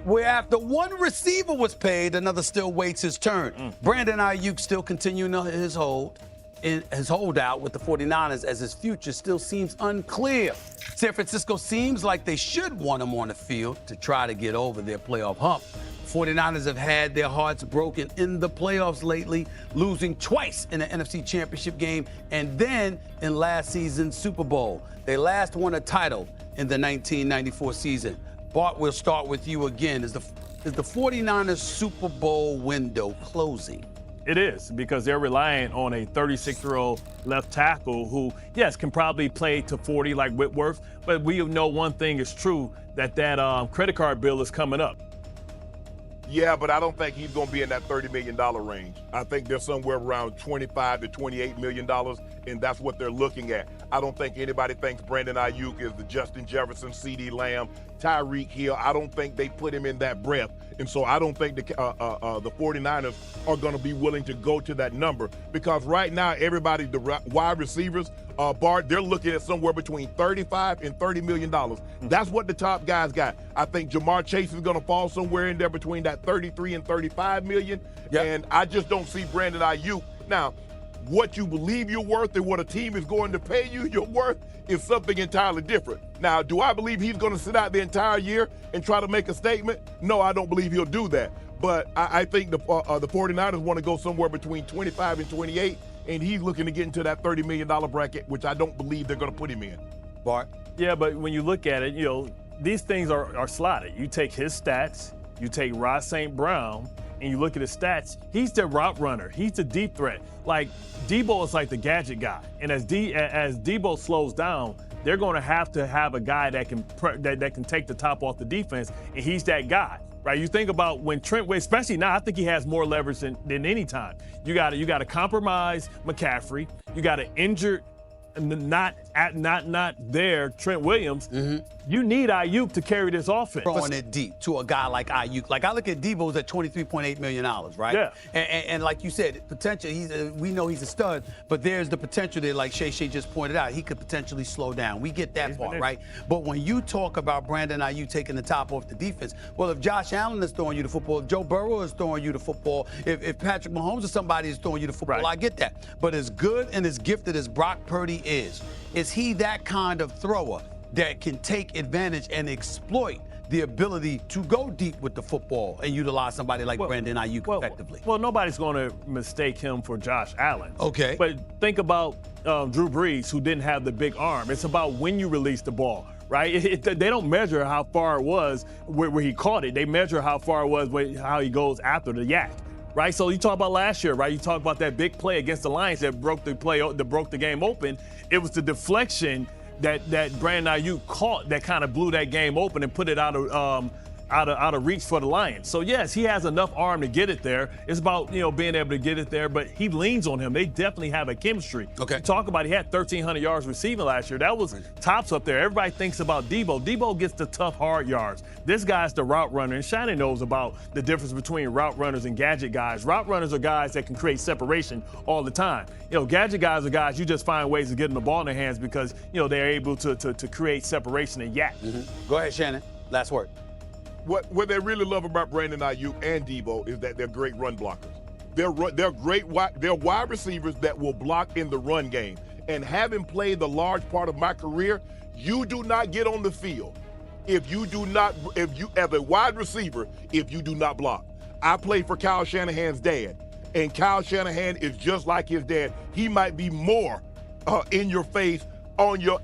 where after one receiver was paid, another still waits his turn. Brandon Aiyuk still continuing his holdout with the 49ers as his future still seems unclear. San Francisco seems like they should want him on the field to try to get over their playoff hump. 49ers have had their hearts broken in the playoffs lately, losing twice in the NFC Championship game and then in last season's Super Bowl. They last won a title in the 1994 season. Bart, we'll start with you again. Is the 49ers Super Bowl window closing? It is, because they're relying on a 36-year-old left tackle who, yes, can probably play to 40 like Whitworth, but we know one thing is true, that credit card bill is coming up. Yeah, but I don't think he's going to be in that $30 million range. I think they're somewhere around $25 to $28 million, and that's what they're looking at. I don't think anybody thinks Brandon Aiyuk is the Justin Jefferson, CeeDee Lamb, Tyreek Hill. I don't think they put him in that breath. And so I don't think the 49ers are going to be willing to go to that number, because right now everybody, the wide receivers, Bart, they're looking at somewhere between $35 and $30 million. That's what the top guys got. I think Jamar Chase is going to fall somewhere in there between that 33 and 35 million. Yep. And I just don't see Brandon Aiyuk. Now, what you believe you're worth and what a team is going to pay you you're worth is something entirely different. Now, do I believe he's going to sit out the entire year and try to make a statement? No, I don't believe he'll do that. But I think the 49ers want to go somewhere between 25 and 28, and he's looking to get into that $30 million bracket, which I don't believe they're going to put him in. Bart? Yeah, but when you look at it, these things are slotted. You take his stats, you take Rod St. Brown, and you look at his stats, he's the route runner. He's the deep threat. Like, Debo is like the gadget guy. And as Debo slows down, they're going to have a guy that can take the top off the defense, and he's that guy. Right? You think about when Trent, especially now, I think he has more leverage than any time. You got to compromise McCaffrey. You got to injure, not there, Trent Williams. You need Aiyuk to carry this offense. Throwing it deep to a guy like Aiyuk. Like, I look at Debo's at $23.8 million, right? Yeah. And like you said, potential, we know he's a stud, but there's the potential there, like Shay just pointed out, he could potentially slow down. We get that part, right? But when you talk about Brandon Aiyuk taking the top off the defense, well, if Josh Allen is throwing you the football, if Joe Burrow is throwing you the football, if Patrick Mahomes or somebody is throwing you the football, right, I get that. But as good and as gifted as Brock Purdy is he that kind of thrower that can take advantage and exploit the ability to go deep with the football and utilize somebody like Brandon Aiyuk effectively? Well, nobody's going to mistake him for Josh Allen. Okay. But think about Drew Brees, who didn't have the big arm. It's about when you release the ball, right? They don't measure how far it was where he caught it. They measure how far it was, how he goes after the yak. Right, so you talk about last year, right? You talk about that big play against the Lions that broke the game open. It was the deflection that Brandon Aiyuk caught that kind of blew that game open and put it out of reach for the Lions. So yes, he has enough arm to get it there. It's about being able to get it there, but he leans on him. They definitely have a chemistry. Okay. You talk about he had 1,300 yards receiving last year. That was tops up there. Everybody thinks about Debo. Debo gets the tough, hard yards. This guy's the route runner, and Shannon knows about the difference between route runners and gadget guys. Route runners are guys that can create separation all the time. Gadget guys are guys you just find ways to get them the ball in their hands because they're able to create separation and yak. Go ahead, Shannon. Last word. What they really love about Brandon Aiyuk and Debo is that they're great run blockers. They're wide receivers that will block in the run game. And having played the large part of my career, you do not get on the field if you as a wide receiver, if you do not block. I played for Kyle Shanahan's dad, and Kyle Shanahan is just like his dad. He might be more in your face on your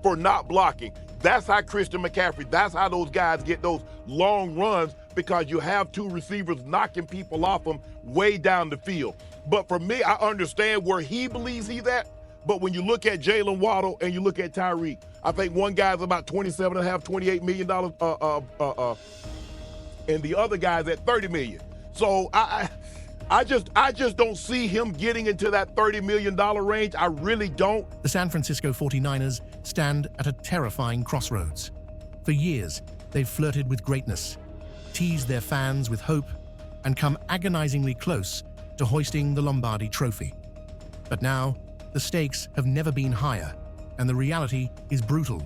for not blocking. That's how Christian McCaffrey, that's how those guys get those long runs, because you have two receivers knocking people off them way down the field. But for me, I understand where he believes he's at. But when you look at Jalen Waddle and you look at Tyreek, I think one guy's about $27.5, $28 million, and the other guy's at $30 million. So I just don't see him getting into that $30 million range. I really don't. The San Francisco 49ers stand at a terrifying crossroads. For years, they've flirted with greatness, teased their fans with hope, and come agonizingly close to hoisting the Lombardi Trophy. But now, the stakes have never been higher, and the reality is brutal.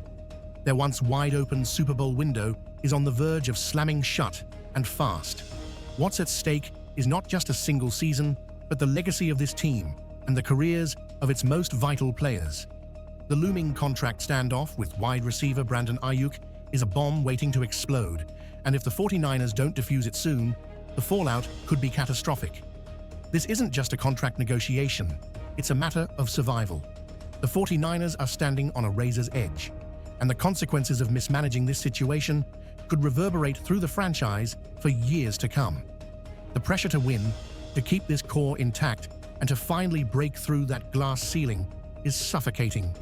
Their once wide-open Super Bowl window is on the verge of slamming shut, and fast. What's at stake is not just a single season, but the legacy of this team and the careers of its most vital players. The looming contract standoff with wide receiver Brandon Aiyuk is a bomb waiting to explode, and if the 49ers don't defuse it soon, the fallout could be catastrophic. This isn't just a contract negotiation, it's a matter of survival. The 49ers are standing on a razor's edge, and the consequences of mismanaging this situation could reverberate through the franchise for years to come. The pressure to win, to keep this core intact, and to finally break through that glass ceiling is suffocating,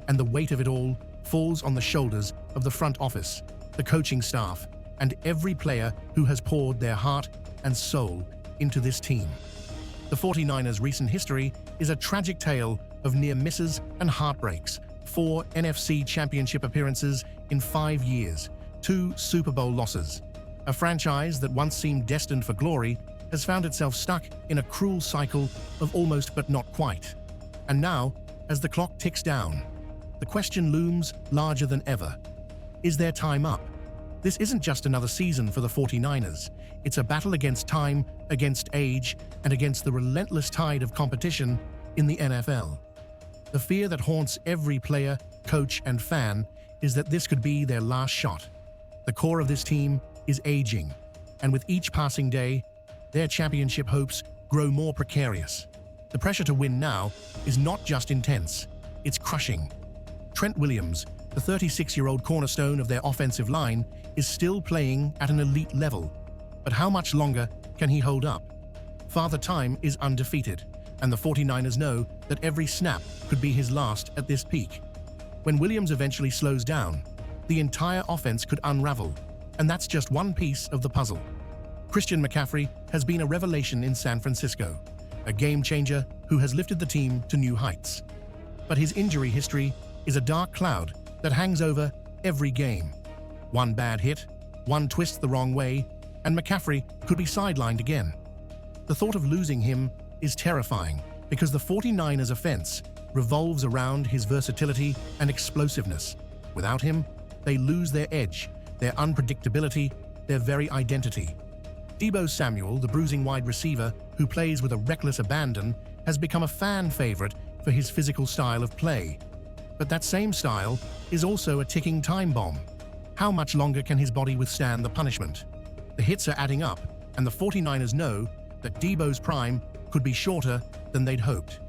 and the weight of it all falls on the shoulders of the front office, the coaching staff, and every player who has poured their heart and soul into this team. The 49ers' recent history is a tragic tale of near misses and heartbreaks. 4 NFC Championship appearances in 5 years, 2 Super Bowl losses. A franchise that once seemed destined for glory has found itself stuck in a cruel cycle of almost but not quite. And now, as the clock ticks down, the question looms larger than ever. Is their time up? This isn't just another season for the 49ers. It's a battle against time, against age, and against the relentless tide of competition in the NFL. The fear that haunts every player, coach, and fan is that this could be their last shot. The core of this team is aging, and with each passing day, their championship hopes grow more precarious. The pressure to win now is not just intense, it's crushing. Trent Williams, the 36-year-old cornerstone of their offensive line, is still playing at an elite level. But how much longer can he hold up? Father Time is undefeated, and the 49ers know that every snap could be his last at this peak. When Williams eventually slows down, the entire offense could unravel, and that's just one piece of the puzzle. Christian McCaffrey has been a revelation in San Francisco, a game-changer who has lifted the team to new heights. But his injury history is a dark cloud that hangs over every game. One bad hit, one twist the wrong way, and McCaffrey could be sidelined again. The thought of losing him is terrifying because the 49ers' offense revolves around his versatility and explosiveness. Without him, they lose their edge, their unpredictability, their very identity. Deebo Samuel, the bruising wide receiver who plays with a reckless abandon, has become a fan favorite for his physical style of play. But that same style is also a ticking time bomb. How much longer can his body withstand the punishment? The hits are adding up, and the 49ers know that Deebo's prime could be shorter than they'd hoped.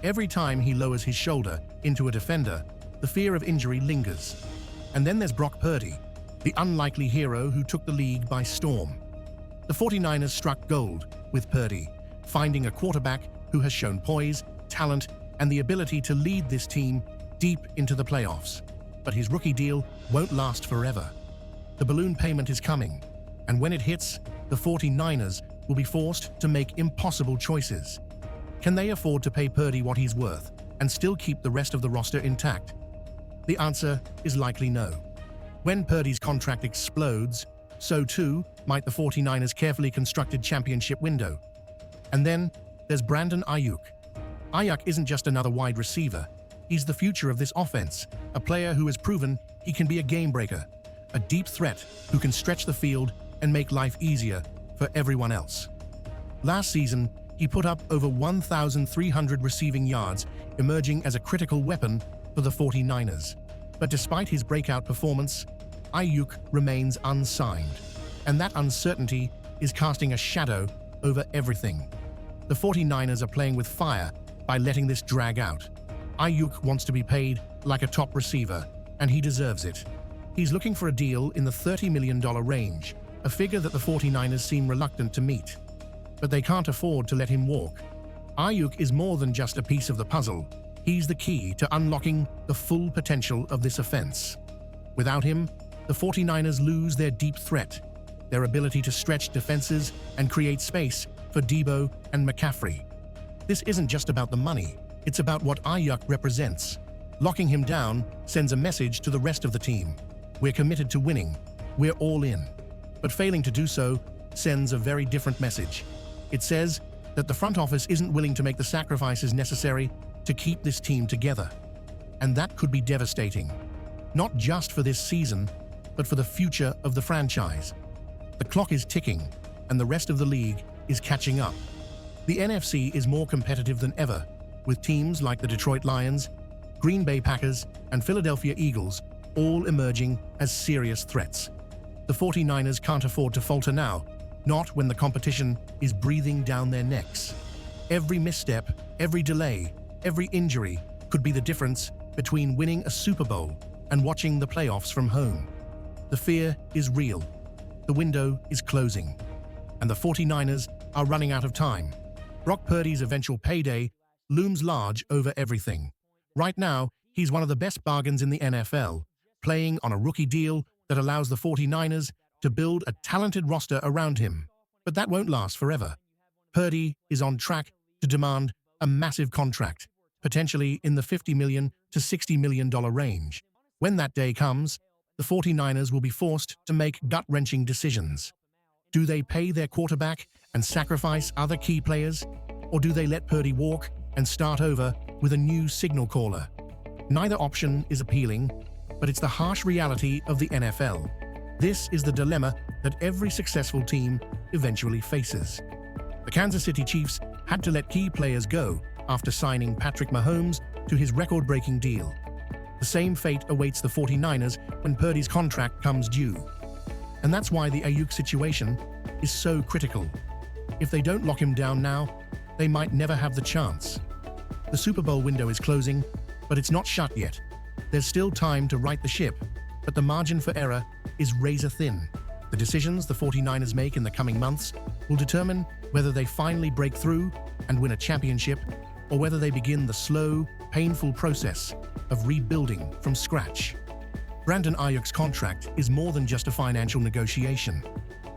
Every time he lowers his shoulder into a defender, the fear of injury lingers. And then there's Brock Purdy, the unlikely hero who took the league by storm. The 49ers struck gold with Purdy, finding a quarterback who has shown poise, talent, and the ability to lead this team deep into the playoffs. But his rookie deal won't last forever. The balloon payment is coming, and when it hits, the 49ers will be forced to make impossible choices. Can they afford to pay Purdy what he's worth and still keep the rest of the roster intact? The answer is likely no. When Purdy's contract explodes, so too might the 49ers' carefully constructed championship window. And then there's Brandon Aiyuk. Aiyuk isn't just another wide receiver. He's the future of this offense, a player who has proven he can be a game breaker, a deep threat who can stretch the field and make life easier for everyone else. Last season, he put up over 1,300 receiving yards, emerging as a critical weapon for the 49ers. But despite his breakout performance, Aiyuk remains unsigned, and that uncertainty is casting a shadow over everything. The 49ers are playing with fire by letting this drag out. Aiyuk wants to be paid like a top receiver, and he deserves it. He's looking for a deal in the $30 million range, a figure that the 49ers seem reluctant to meet. But they can't afford to let him walk. Aiyuk is more than just a piece of the puzzle. He's the key to unlocking the full potential of this offense. Without him, the 49ers lose their deep threat, their ability to stretch defenses and create space for Deebo and McCaffrey. This isn't just about the money, it's about what Aiyuk represents. Locking him down sends a message to the rest of the team. We're committed to winning. We're all in. But failing to do so sends a very different message. It says that the front office isn't willing to make the sacrifices necessary to keep this team together. And that could be devastating. not just for this season, but for the future of the franchise. The clock is ticking, and the rest of the league is catching up. The NFC is more competitive than ever, with teams like the Detroit Lions, Green Bay Packers, and Philadelphia Eagles all emerging as serious threats. The 49ers can't afford to falter now, not when the competition is breathing down their necks. Every misstep, every delay, every injury could be the difference between winning a Super Bowl and watching the playoffs from home. The fear is real. The window is closing. And the 49ers are running out of time. Brock Purdy's eventual payday looms large over everything. Right now, he's one of the best bargains in the NFL, playing on a rookie deal that allows the 49ers to build a talented roster around him. But that won't last forever. Purdy is on track to demand a massive contract, potentially in the $50 million to $60 million range. When that day comes, the 49ers will be forced to make gut-wrenching decisions. Do they pay their quarterback and sacrifice other key players? Or do they let Purdy walk and start over with a new signal caller? Neither option is appealing, but it's the harsh reality of the NFL. This is the dilemma that every successful team eventually faces. The Kansas City Chiefs had to let key players go after signing Patrick Mahomes to his record-breaking deal. The same fate awaits the 49ers when Purdy's contract comes due. And that's why the Aiyuk situation is so critical. If they don't lock him down now, they might never have the chance. The Super Bowl window is closing, but it's not shut yet. There's still time to right the ship, but the margin for error is razor thin. The decisions the 49ers make in the coming months will determine whether they finally break through and win a championship, or whether they begin the slow, painful process of rebuilding from scratch. Brandon Aiyuk's contract is more than just a financial negotiation.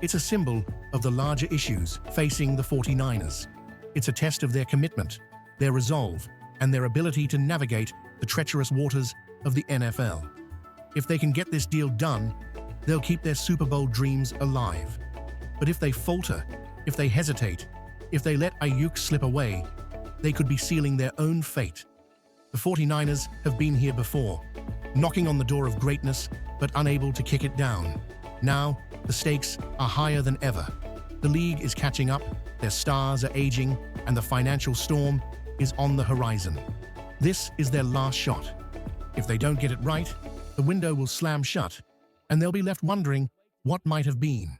It's a symbol of the larger issues facing the 49ers. It's a test of their commitment, their resolve, and their ability to navigate the treacherous waters of the NFL. If they can get this deal done, they'll keep their Super Bowl dreams alive. But if they falter, if they hesitate, if they let Aiyuk slip away, they could be sealing their own fate. The 49ers have been here before, knocking on the door of greatness, but unable to kick it down. Now, the stakes are higher than ever. The league is catching up, their stars are aging, and the financial storm is on the horizon. This is their last shot. If they don't get it right, the window will slam shut, and they'll be left wondering what might have been.